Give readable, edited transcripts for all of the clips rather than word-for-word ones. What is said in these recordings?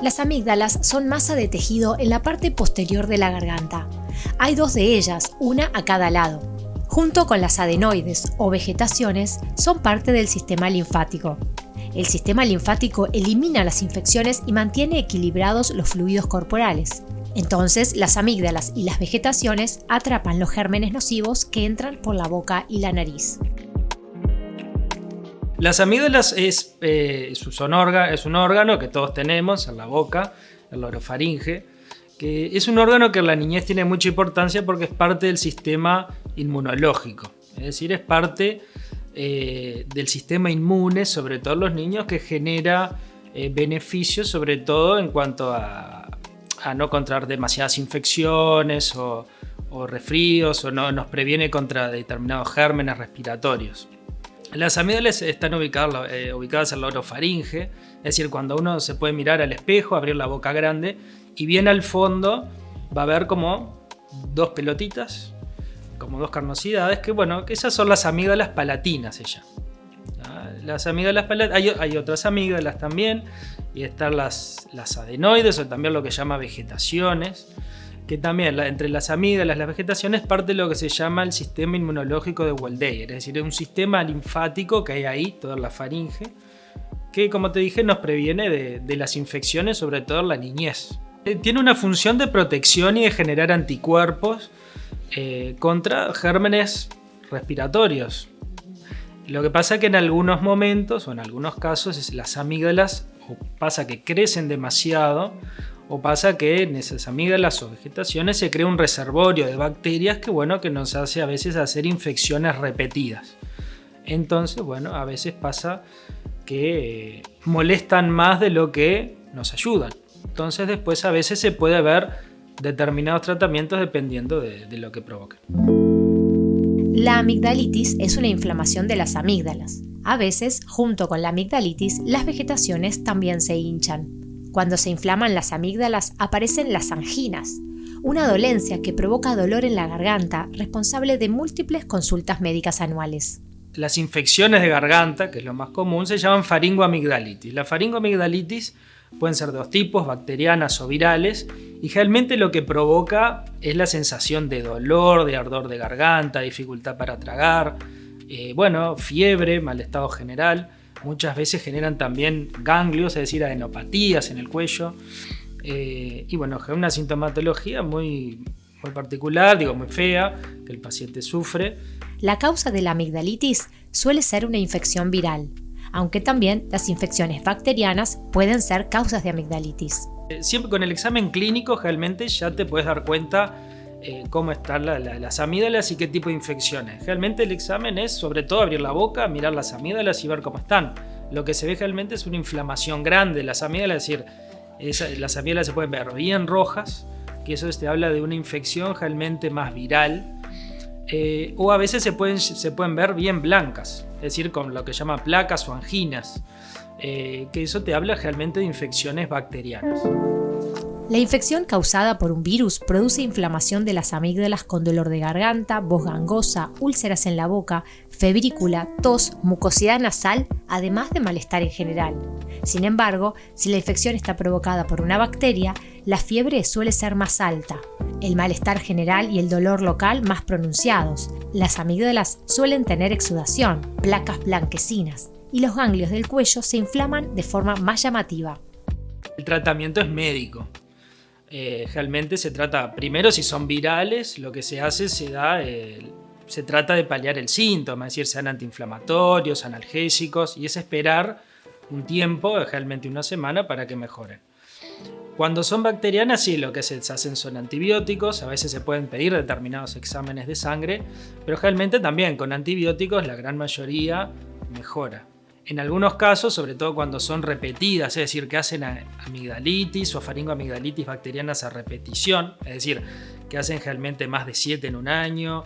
Las amígdalas son masa de tejido en la parte posterior de la garganta. Hay 2 de ellas, una a cada lado. Junto con las adenoides o vegetaciones, son parte del sistema linfático. El sistema linfático elimina las infecciones y mantiene equilibrados los fluidos corporales. Entonces, las amígdalas y las vegetaciones atrapan los gérmenes nocivos que entran por la boca y la nariz. Las amígdalas es un órgano que todos tenemos en la boca, el orofaringe, que es un órgano que en la niñez tiene mucha importancia porque es parte del sistema inmunológico. Es decir, es parte del sistema inmune, sobre todo en los niños, que genera beneficios, sobre todo en cuanto a no contraer demasiadas infecciones o resfríos, o no nos previene contra determinados gérmenes respiratorios. Las amígdalas están ubicadas en la orofaringe, es decir, cuando uno se puede mirar al espejo, abrir la boca grande y bien al fondo va a ver como 2 pelotitas, como 2 carnosidades, que esas son las amígdalas palatinas. Las amígdalas palatinas, hay otras amígdalas también, y están las adenoides, o también lo que se llama vegetaciones, que también entre las amígdalas y las vegetaciones parte de lo que se llama el sistema inmunológico de Waldeyer, es decir, es un sistema linfático que hay ahí, toda la faringe, que, como te dije, nos previene de las infecciones, sobre todo en la niñez. Tiene una función de protección y de generar anticuerpos contra gérmenes respiratorios. Lo que pasa es que en algunos momentos o en algunos casos las amígdalas o pasa que crecen demasiado, o pasa que en esas amígdalas o vegetaciones se crea un reservorio de bacterias que nos hace a veces hacer infecciones repetidas. Entonces, a veces pasa que molestan más de lo que nos ayudan. Entonces después a veces se puede ver determinados tratamientos dependiendo de lo que provoquen. La amigdalitis es una inflamación de las amígdalas. A veces, junto con la amigdalitis, las vegetaciones también se hinchan. Cuando se inflaman las amígdalas aparecen las anginas, una dolencia que provoca dolor en la garganta, responsable de múltiples consultas médicas anuales. Las infecciones de garganta, que es lo más común, se llaman faringoamigdalitis. La faringoamigdalitis pueden ser de 2 tipos, bacterianas o virales, y generalmente lo que provoca es la sensación de dolor, de ardor de garganta, dificultad para tragar, fiebre, mal estado general. Muchas veces generan también ganglios, es decir, adenopatías en el cuello. Una sintomatología muy particular, muy fea, que el paciente sufre. La causa de la amigdalitis suele ser una infección viral, aunque también las infecciones bacterianas pueden ser causas de amigdalitis. Siempre con el examen clínico realmente ya te puedes dar cuenta cómo están las amígdalas y qué tipo de infecciones. Realmente el examen es sobre todo abrir la boca, mirar las amígdalas y ver cómo están. Lo que se ve realmente es una inflamación grande de las amígdalas, es decir, las amígdalas se pueden ver bien rojas, que eso te habla de una infección realmente más viral, o a veces se pueden ver bien blancas, es decir, con lo que se llama placas o anginas, que eso te habla realmente de infecciones bacterianas. La infección causada por un virus produce inflamación de las amígdalas con dolor de garganta, voz gangosa, úlceras en la boca, febrícula, tos, mucosidad nasal, además de malestar en general. Sin embargo, si la infección está provocada por una bacteria, la fiebre suele ser más alta, el malestar general y el dolor local más pronunciados. Las amígdalas suelen tener exudación, placas blanquecinas, y los ganglios del cuello se inflaman de forma más llamativa. El tratamiento es médico. Realmente se trata, primero si son virales, lo que se hace se trata de paliar el síntoma, es decir, sean antiinflamatorios, analgésicos, y es esperar un tiempo, realmente una semana, para que mejoren. Cuando son bacterianas, sí, lo que se hacen son antibióticos, a veces se pueden pedir determinados exámenes de sangre, pero realmente también con antibióticos la gran mayoría mejora. En algunos casos, sobre todo cuando son repetidas, es decir, que hacen amigdalitis o faringoamigdalitis bacterianas a repetición, es decir, que hacen realmente más de 7 en un año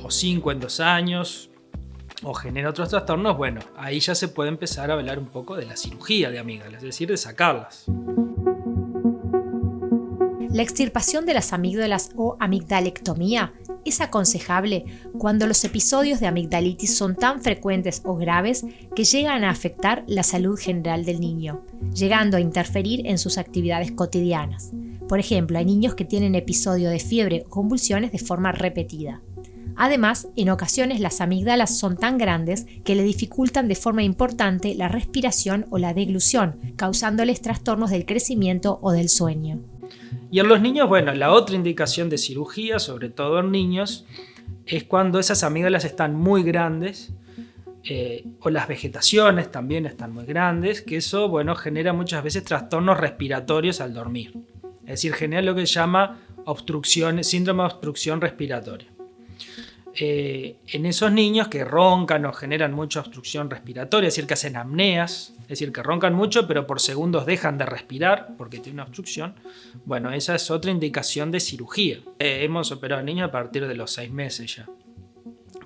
o 5 en 2 años, o genera otros trastornos, ahí ya se puede empezar a hablar un poco de la cirugía de amígdalas, es decir, de sacarlas. La extirpación de las amígdalas o amigdalectomía Es aconsejable cuando los episodios de amigdalitis son tan frecuentes o graves que llegan a afectar la salud general del niño, llegando a interferir en sus actividades cotidianas. Por ejemplo, hay niños que tienen episodio de fiebre o convulsiones de forma repetida. Además, en ocasiones las amígdalas son tan grandes que le dificultan de forma importante la respiración o la deglución, causándoles trastornos del crecimiento o del sueño. Y en los niños, bueno, la otra indicación de cirugía, sobre todo en niños, es cuando esas amígdalas están muy grandes o las vegetaciones también están muy grandes, que eso, bueno, genera muchas veces trastornos respiratorios al dormir. Es decir, genera lo que se llama síndrome de obstrucción respiratoria. En esos niños que roncan o generan mucha obstrucción respiratoria, es decir, que hacen apneas, es decir, que roncan mucho pero por segundos dejan de respirar porque tiene una obstrucción, bueno, esa es otra indicación de cirugía. Hemos operado a niños a partir de los 6 meses ya,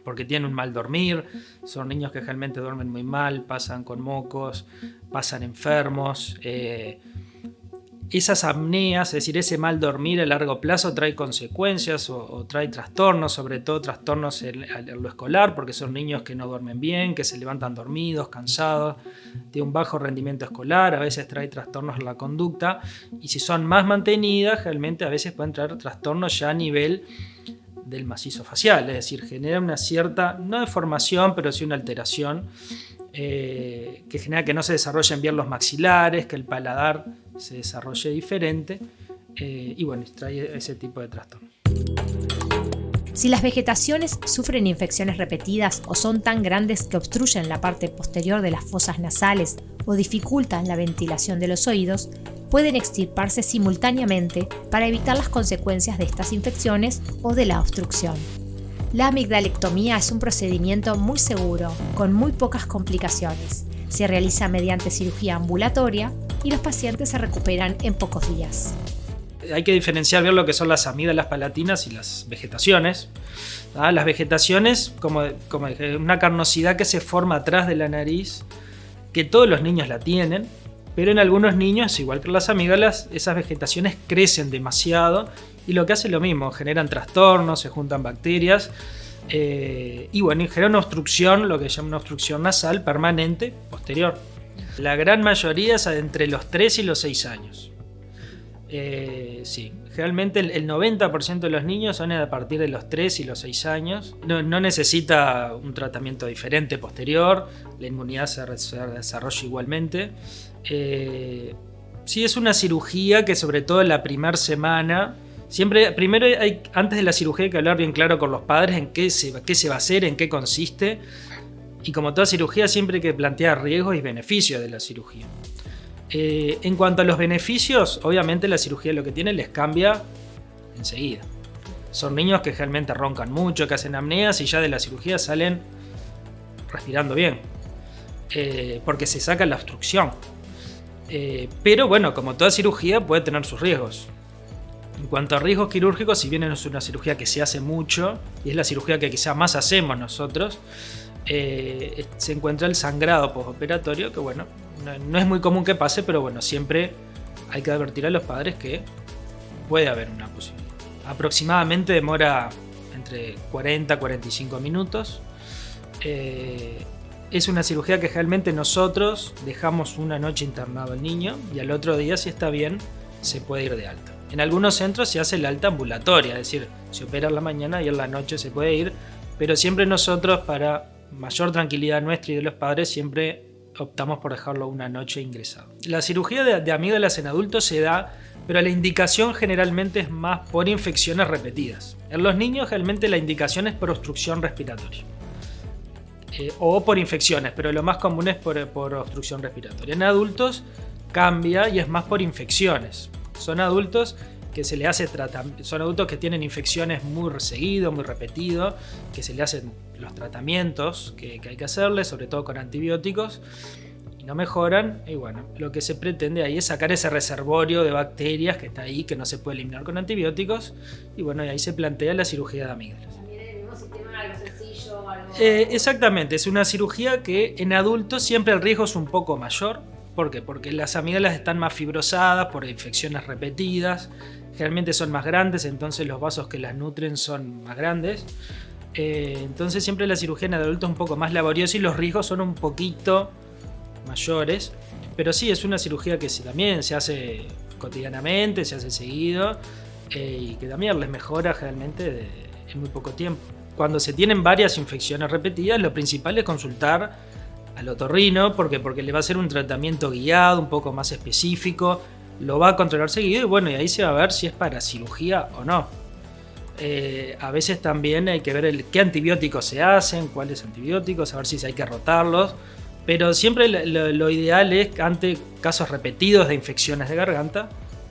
porque tienen un mal dormir, son niños que generalmente duermen muy mal, pasan con mocos, pasan enfermos. Esas apneas, es decir, ese mal dormir a largo plazo trae consecuencias o trae trastornos, sobre todo trastornos en lo escolar, porque son niños que no duermen bien, que se levantan dormidos, cansados, de un bajo rendimiento escolar, a veces trae trastornos en la conducta, y si son más mantenidas, realmente a veces pueden traer trastornos ya a nivel del macizo facial, es decir, genera una cierta, no deformación, pero sí una alteración que genera que no se desarrollen bien los maxilares, que el paladar se desarrolle diferente y bueno, trae ese tipo de trastorno. Si las vegetaciones sufren infecciones repetidas o son tan grandes que obstruyen la parte posterior de las fosas nasales o dificultan la ventilación de los oídos, pueden extirparse simultáneamente para evitar las consecuencias de estas infecciones o de la obstrucción. La amigdalectomía es un procedimiento muy seguro, con muy pocas complicaciones. Se realiza mediante cirugía ambulatoria y los pacientes se recuperan en pocos días. Hay que diferenciar bien lo que son las amígdalas palatinas y las vegetaciones. Las vegetaciones, como una carnosidad que se forma atrás de la nariz, que todos los niños la tienen, pero en algunos niños, igual que las amígdalas, esas vegetaciones crecen demasiado y lo que hace lo mismo, generan trastornos, se juntan bacterias y bueno, generan una obstrucción, lo que se llama una obstrucción nasal permanente posterior. La gran mayoría es entre los 3 y los 6 años. Sí, generalmente el 90% de los niños son a partir de los 3 y los 6 años. No necesita un tratamiento diferente posterior, la inmunidad se desarrolla igualmente. Sí, es una cirugía que sobre todo en la primera semana, primero antes de la cirugía hay que hablar bien claro con los padres en qué se va a hacer, en qué consiste. Y como toda cirugía siempre hay que plantear riesgos y beneficios de la cirugía. En cuanto a los beneficios, obviamente la cirugía lo que tiene les cambia enseguida. Son niños que realmente roncan mucho, que hacen apneas y ya de la cirugía salen respirando bien, porque se saca la obstrucción. Pero bueno, como toda cirugía puede tener sus riesgos. En cuanto a riesgos quirúrgicos, si bien es una cirugía que se hace mucho, y es la cirugía que quizá más hacemos nosotros, se encuentra el sangrado postoperatorio, que bueno, no es muy común que pase, pero bueno, siempre hay que advertir a los padres que puede haber una posibilidad. Aproximadamente demora entre 40 y 45 minutos. Es una cirugía que generalmente nosotros dejamos una noche internado al niño y al otro día, si está bien, se puede ir de alta. En algunos centros se hace el alta ambulatoria, es decir, se opera en la mañana y en la noche se puede ir, pero siempre nosotros, para mayor tranquilidad nuestra y de los padres, siempre optamos por dejarlo una noche ingresado. La cirugía de amígdalas en adultos se da, pero la indicación generalmente es más por infecciones repetidas. En los niños generalmente la indicación es por obstrucción respiratoria. O por infecciones, pero lo más común es por obstrucción respiratoria. En adultos cambia y es más por infecciones. Son adultos que se le hace son adultos que tienen infecciones muy seguido, muy repetido, que se le hacen los tratamientos que hay que hacerle, sobre todo con antibióticos, y no mejoran. Y bueno, lo que se pretende ahí es sacar ese reservorio de bacterias que está ahí, que no se puede eliminar con antibióticos, y bueno, y ahí se plantea la cirugía de amígdalas. Exactamente, es una cirugía que en adultos siempre el riesgo es un poco mayor, ¿Por qué? Porque las amígdalas están más fibrosadas por infecciones repetidas, generalmente son más grandes, entonces los vasos que las nutren son más grandes. Entonces siempre la cirugía en adultos es un poco más laboriosa y los riesgos son un poquito mayores. Pero sí, es una cirugía que también se hace cotidianamente, se hace seguido y que también les mejora generalmente en muy poco tiempo. Cuando se tienen varias infecciones repetidas, lo principal es consultar al otorrino porque le va a hacer un tratamiento guiado, un poco más específico, lo va a controlar seguido y bueno, y ahí se va a ver si es para cirugía o no. A veces también hay que ver qué antibióticos se hacen, cuáles antibióticos, a ver si hay que rotarlos. Pero siempre lo ideal es, ante casos repetidos de infecciones de garganta,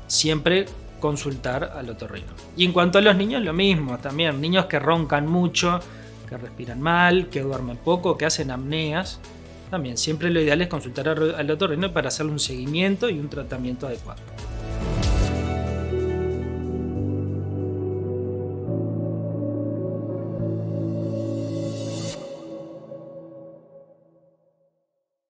siempre consultar al otorrino. Y en cuanto a los niños, lo mismo también. Niños que roncan mucho, que respiran mal, que duermen poco, que hacen apneas. También siempre lo ideal es consultar al otorrino para hacerle un seguimiento y un tratamiento adecuado.